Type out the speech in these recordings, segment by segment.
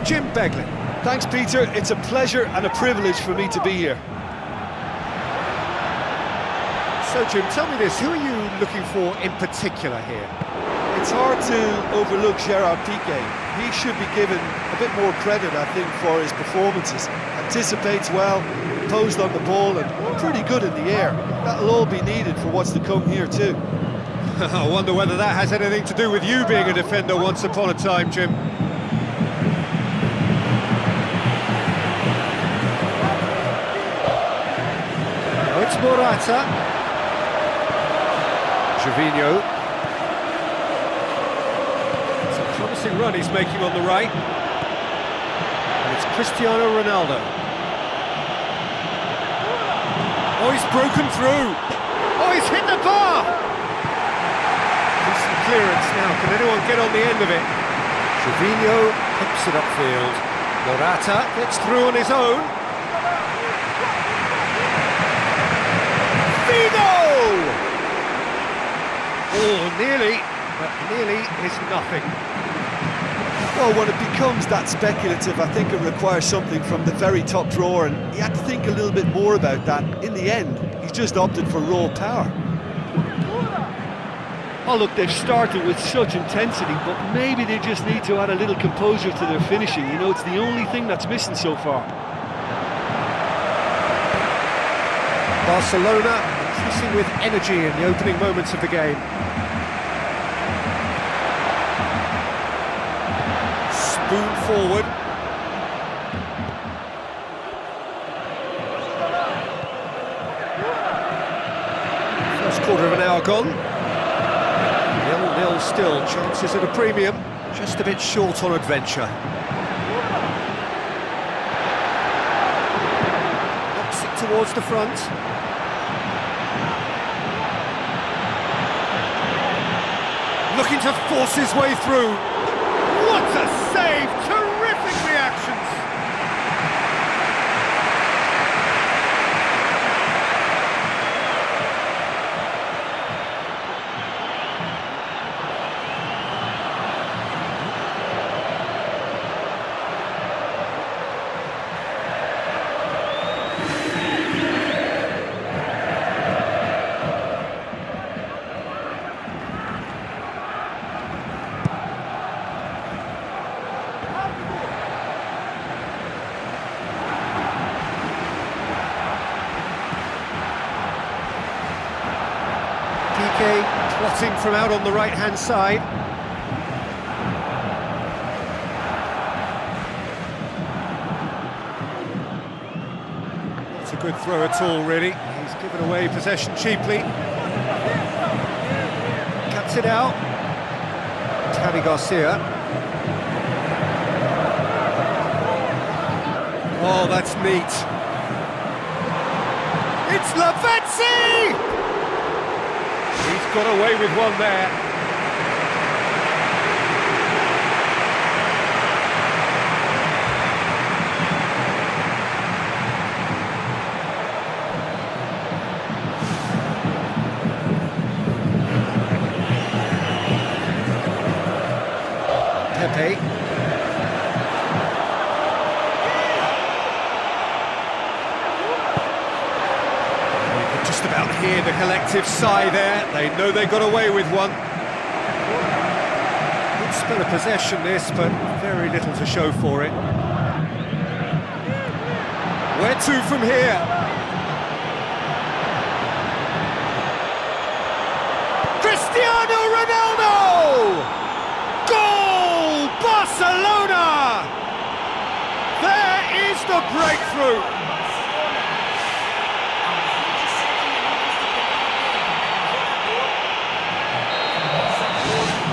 Jim Beglin. Thanks, Peter. It's a pleasure and a privilege for me to be here. So, Jim, tell me this, who are you looking for in particular here? It's hard to overlook Gerard Piqué. He should be given a bit more credit, I think, for his performances. Anticipates well, composed on the ball, and pretty good in the air. That'll all be needed for what's to come here too. I wonder whether that has anything to do with you being a defender once upon a time, Jim. Oh, it's Morata. Gervinho. It's a promising run he's making on the right. And it's Cristiano Ronaldo. Oh, he's broken through. Oh, he's hit the bar! Decent clearance now. Can anyone get on the end of it? Gervinho picks it upfield. Morata gets through on his own. Figo! Oh, nearly, but nearly is nothing. Well, when it becomes that speculative, I think it requires something from the very top drawer, and he had to think a little bit more about that. In the end, he's just opted for raw power. Oh, look, they've started with such intensity, but maybe they just need to add a little composure to their finishing. You know, it's the only thing that's missing so far. Barcelona pressing with energy in the opening moments of the game. Spoon forward. First quarter of an hour gone. 0-0 still, chances at a premium. Just a bit short on adventure. Knocks it towards the front. Looking to force his way through. What a save! Terrific reactions! Plotting from out on the right-hand side. Not a good throw at all, really. He's given away possession cheaply. Cuts it out. Tavi Garcia. Oh, that's neat. It's Lavezzi! He's got away with one there. Pepe. Just about hear the collective sigh there. They know they got away with one. Good spell of possession this, but very little to show for it. Where to from here? Cristiano Ronaldo! Goal! Barcelona! There is the breakthrough!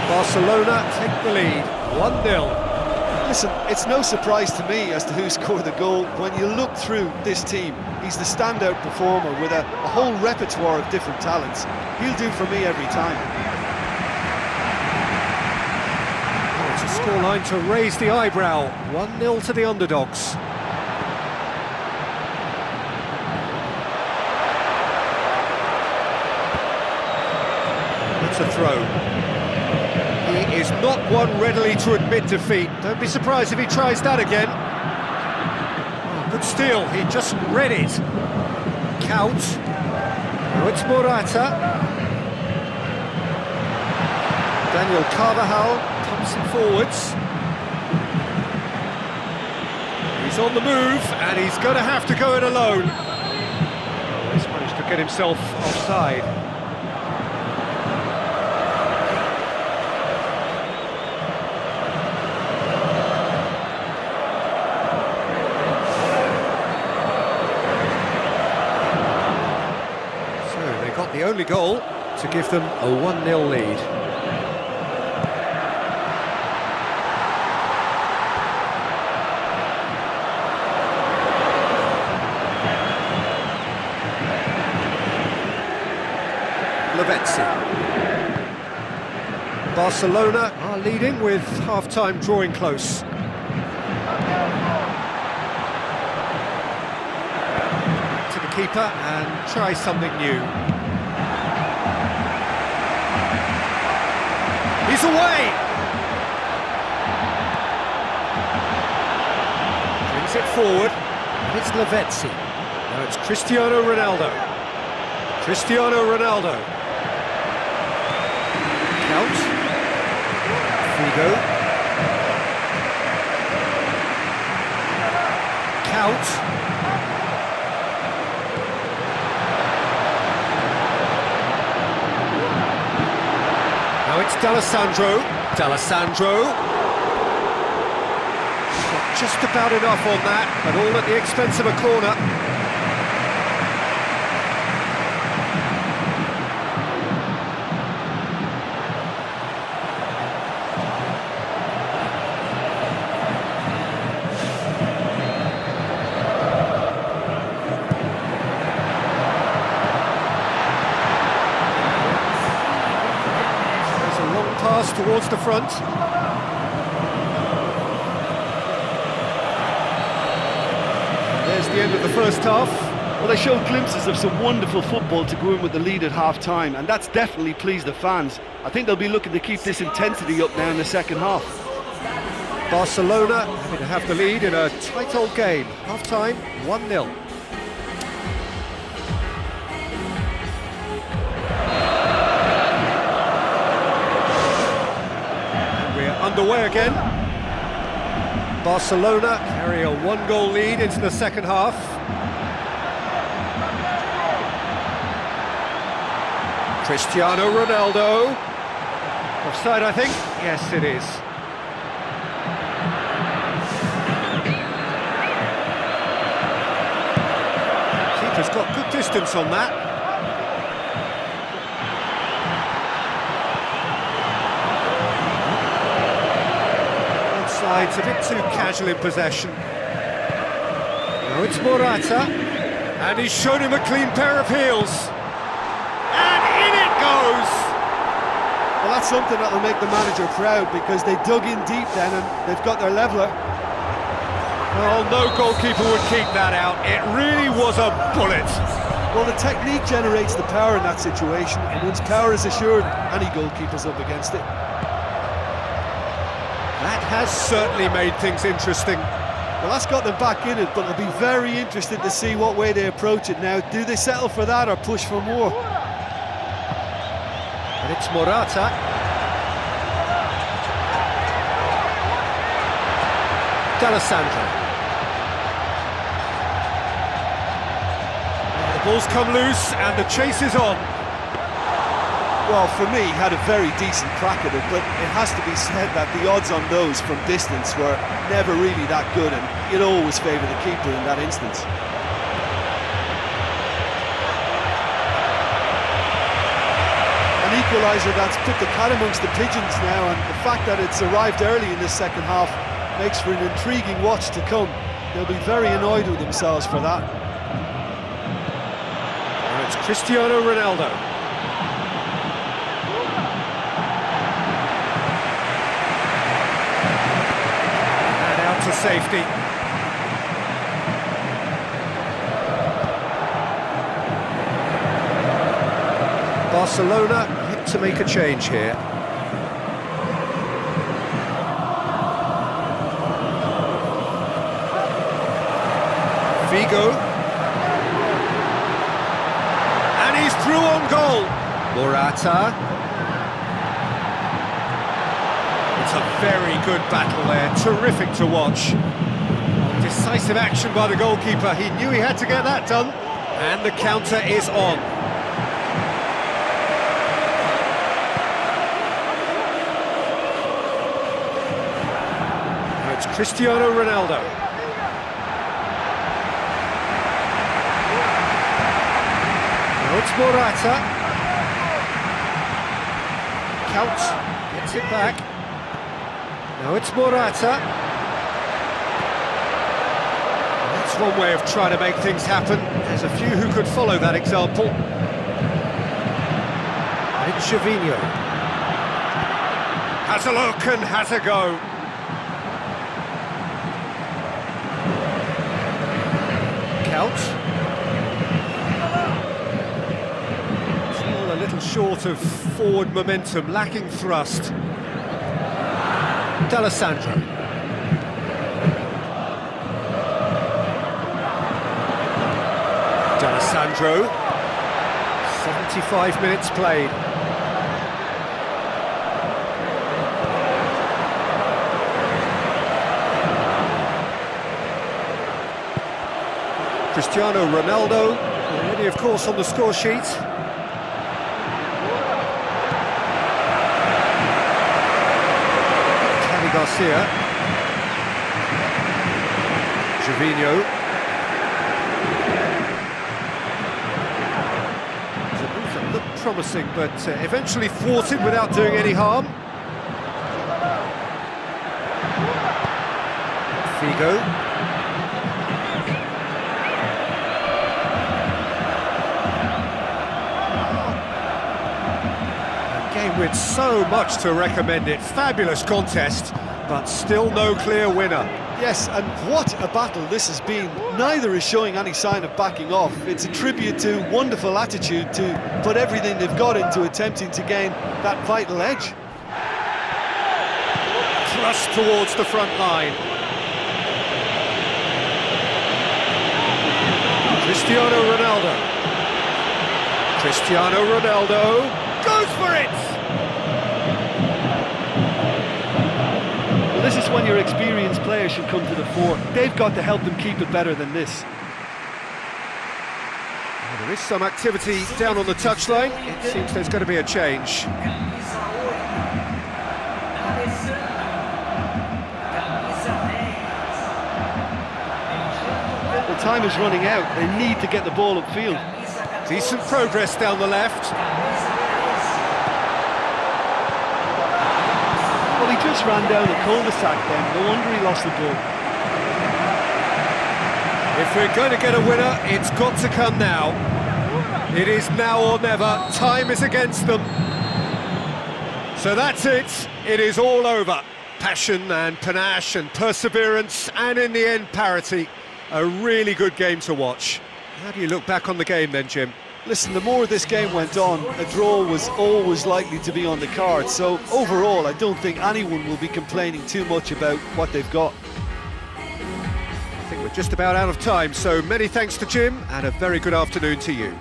Barcelona take the lead, 1-0. Listen, it's no surprise to me as to who scored the goal. When you look through this team, he's the standout performer with a whole repertoire of different talents. He'll do for me every time. Oh, it's a scoreline to raise the eyebrow, 1-0 to the underdogs. It's a throw. He is not one readily to admit defeat. Don't be surprised if he tries that again. Oh, good steal, he just read it. Count. Now it's Morata. Daniel Carvajal pumps him forwards. He's on the move, and he's going to have to go it alone. He's managed to get himself offside. So they got the only goal to give them a 1-0 lead. Barcelona are leading with half-time drawing close. To the keeper and try something new. He's away! Brings it forward, and it's Lavezzi. Now it's Cristiano Ronaldo. Cristiano Ronaldo. Count. Figo. Count. Now it's D'Alessandro. D'Alessandro. Got just about enough on that, but all at the expense of a corner. Pass towards the front. There's the end of the first half. Well, they showed glimpses of some wonderful football to go in with the lead at half-time, and that's definitely pleased the fans. I think they'll be looking to keep this intensity up now in the second half. Barcelona having to have the lead in a tight old game. Half-time, 1-0. Underway again. Barcelona carry a 1-goal lead into the second half. Cristiano Ronaldo. Offside, I think. Yes, it is. Keeper's got good distance on that. It's a bit too casual in possession. Now it's Morata, and he's shown him a clean pair of heels. And in it goes! Well, that's something that'll make the manager proud, because they dug in deep then and they've got their leveller. Well, no goalkeeper would keep that out. It really was a bullet. Well, the technique generates the power in that situation, and once power is assured, any goalkeeper's up against it. That has certainly made things interesting. Well, that's got them back in it, but I'll be very interested to see what way they approach it now. Do they settle for that or push for more? And it's Morata. D'Alessandro. The ball's come loose and the chase is on. Well, for me, he had a very decent crack at it, but it has to be said that the odds on those from distance were never really that good, and you'd always favour the keeper in that instance. An equaliser that's put the cat amongst the pigeons now, and the fact that it's arrived early in this second half makes for an intriguing watch to come. They'll be very annoyed with themselves for that. And it's Cristiano Ronaldo. To safety. Barcelona hit to make a change here. Figo. And he's through on goal. Morata. It's a very good battle there, terrific to watch. Decisive action by the goalkeeper, he knew he had to get that done. And the counter is on. Now it's Cristiano Ronaldo. Now it's Morata. Count gets it back. Now it's Morata. That's one way of trying to make things happen. There's a few who could follow that example. It's Gervinho. Has a look and has a go. Count. Still a little short of forward momentum, lacking thrust. D'Alessandro. D'Alessandro. 75 minutes played. Cristiano Ronaldo, already of course on the score sheet. Garcia. Gervinho. It's a move that looked promising, but eventually thwarted without doing any harm. Figo. A game with so much to recommend it. Fabulous contest, but still no clear winner. Yes, and what a battle this has been. Neither is showing any sign of backing off. It's a tribute to wonderful attitude to put everything they've got into attempting to gain that vital edge. Thrust towards the front line. Cristiano Ronaldo. Cristiano Ronaldo goes for it! This is when your experienced players should come to the fore. They've got to help them keep it better than this. Well, there is some activity down on the touchline. It seems there's going to be a change. The time is running out. They need to get the ball upfield. Decent progress down the left. Well, he just ran down a cul-de-sac then. No wonder he lost the ball. If we're going to get a winner, it's got to come now. It is now or never. Time is against them. So that's it. It is all over. Passion and panache and perseverance, and in the end, parity. A really good game to watch. How do you look back on the game then, Jim? Listen, the more this game went on, a draw was always likely to be on the card. So overall, I don't think anyone will be complaining too much about what they've got. I think we're just about out of time, so many thanks to Jim, and a very good afternoon to you.